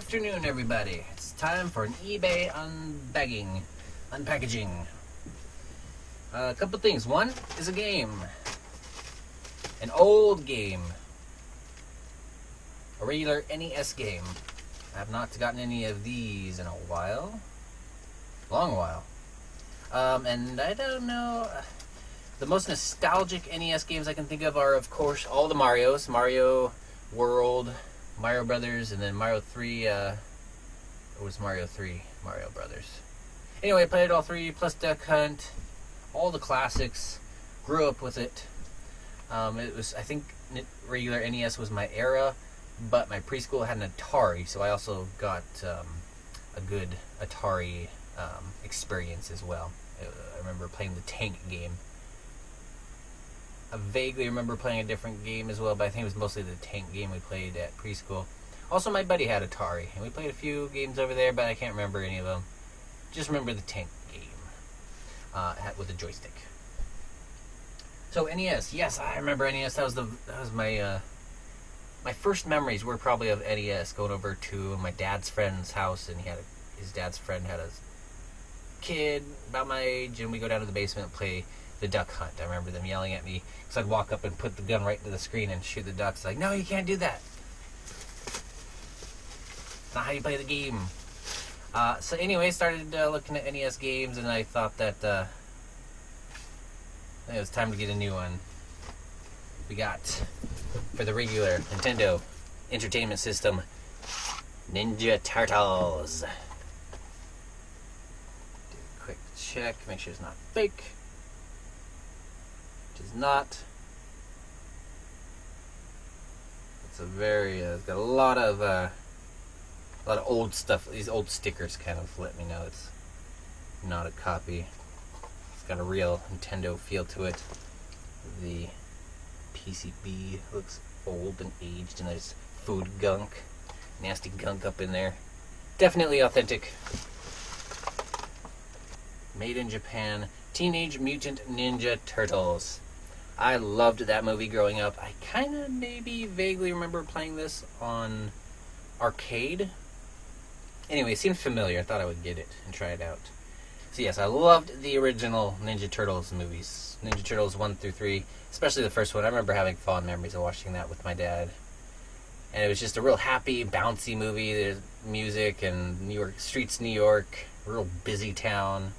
afternoon, everybody. It's time for an eBay unpackaging. A couple things. One is a game. An old game. A regular NES game. I have not gotten any of these in a while. Long while. And I don't know. The most nostalgic NES games I can think of are, of course, all the Marios. Mario World, Mario Brothers, and then Mario 3. It was Mario 3, Mario Brothers. Anyway, I played all three, plus Duck Hunt, all the classics. Grew up with it. It was, I think, regular NES was my era, but my preschool had an Atari, so I also got a good Atari experience as well. I remember playing the tank game. I vaguely remember playing a different game as well, but I think it was mostly the tank game we played at preschool. Also, my buddy had Atari, and we played a few games over there, but I can't remember any of them. Just remember the tank game with the joystick. So NES, yes, I remember NES. That was my my first memories were probably of NES. Going over to my dad's friend's house, and his dad's friend had a kid about my age, and we go down to the basement and play the Duck Hunt. I remember them yelling at me because I'd walk up and put the gun right to the screen and shoot the ducks. Like, no, you can't do that. It's not how you play the game. So anyway, started looking at NES games, and I thought that it was time to get a new one. We got, for the regular Nintendo Entertainment System, Ninja Turtles. Do a quick check, make sure it's not fake. Which is not. It's a very, it's got a lot of old stuff. These old stickers kind of let me know it's not a copy. It's got a real Nintendo feel to it. The PCB looks old and aged, and there's food gunk, nasty gunk up in there. Definitely authentic. Made in Japan. Teenage Mutant Ninja Turtles. I loved that movie growing up. I kind of maybe vaguely remember playing this on arcade. Anyway, it seemed familiar. I thought I would get it and try it out. So yes, I loved the original Ninja Turtles movies. Ninja Turtles 1 through 3. Especially the first one. I remember having fond memories of watching that with my dad. And it was just a real happy, bouncy movie. There's music and New York streets, New York. Real busy town.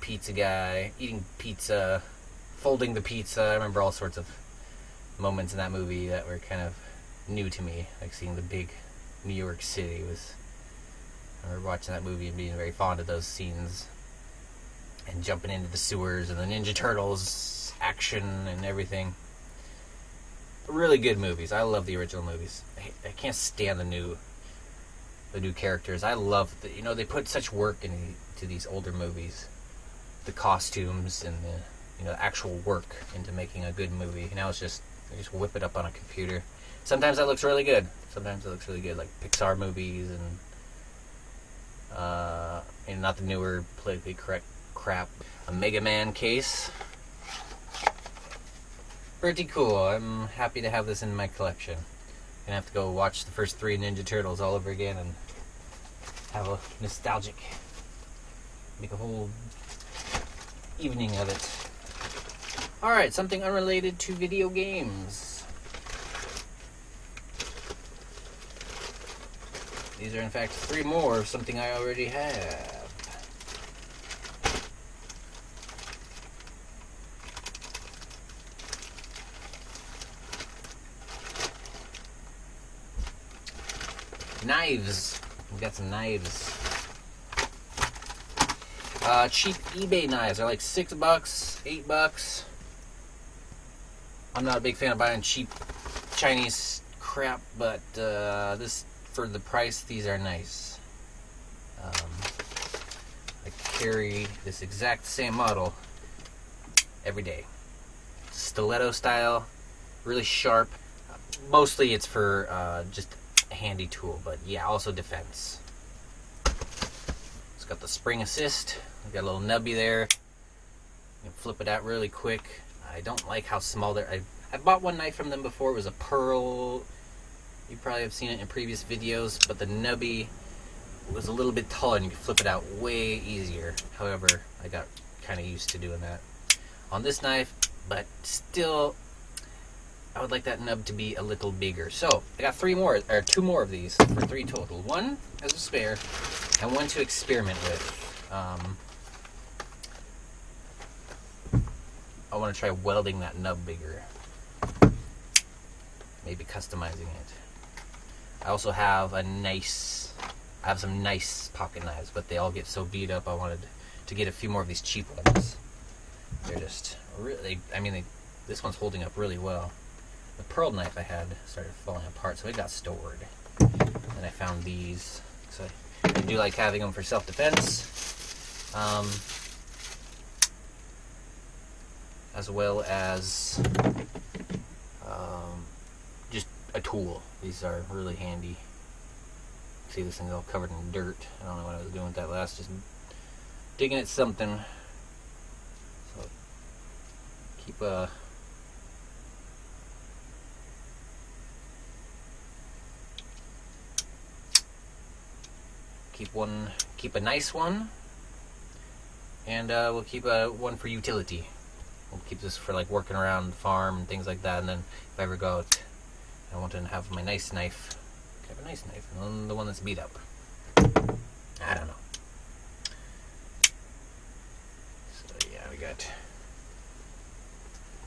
Pizza guy. Eating pizza. Folding the pizza. I remember all sorts of moments in that movie that were kind of new to me. Like seeing the big New York City was... I remember watching that movie and being very fond of those scenes. And jumping into the sewers and the Ninja Turtles action and everything. Really good movies. I love the original movies. I can't stand the new characters. I love they put such work into these older movies. The costumes and the actual work into making a good movie. Now it's just they just whip it up on a computer. Sometimes that looks really good. Like Pixar movies and not the newer politically correct crap. A Mega Man case. Pretty cool. I'm happy to have this in my collection. Gonna have to go watch the first 3 Ninja Turtles all over again and have a nostalgic, make a whole evening of it. Alright, something unrelated to video games. These are in fact 3 more of something I already have. Knives. We got some knives. Cheap eBay knives. They're like $6, $8. I'm not a big fan of buying cheap Chinese crap, but this, for the price, these are nice. I carry this exact same model every day. Stiletto style, really sharp. Mostly it's for just a handy tool, but yeah, also defense. It's got the spring assist. Got a little nubby there. You can flip it out really quick. I don't like how small they're. I bought one knife from them before. It was a pearl You probably have seen it in previous videos, but the nubby was a little bit taller and you could flip it out way easier. However, I got kind of used to doing that on this knife, but still, I would like that nub to be a little bigger. So I got two more of these for 3 total. One as a spare, and one to experiment with. I want to try welding that nub bigger. Maybe customizing it. I also have some nice pocket knives, but they all get so beat up. I wanted to get a few more of these cheap ones. They're just really, this one's holding up really well. The pearl knife I had started falling apart, so it got stored. And I found these. So I do like having them for self-defense. As well as just a tool. These are really handy. See, this thing's all covered in dirt. I don't know what I was doing with that last, just digging at something. So keep a nice one, and we'll keep one for utility. We'll keep this for like working around the farm and things like that, and then if I ever go out, I want to have my nice knife. Have a nice knife, and then the one that's beat up. I don't know. So yeah, we got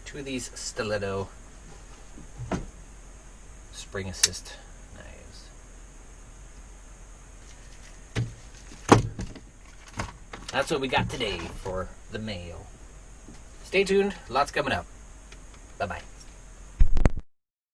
2 of these stiletto spring assist knives. That's what we got today for the mail. Stay tuned, lots coming up. Bye-bye.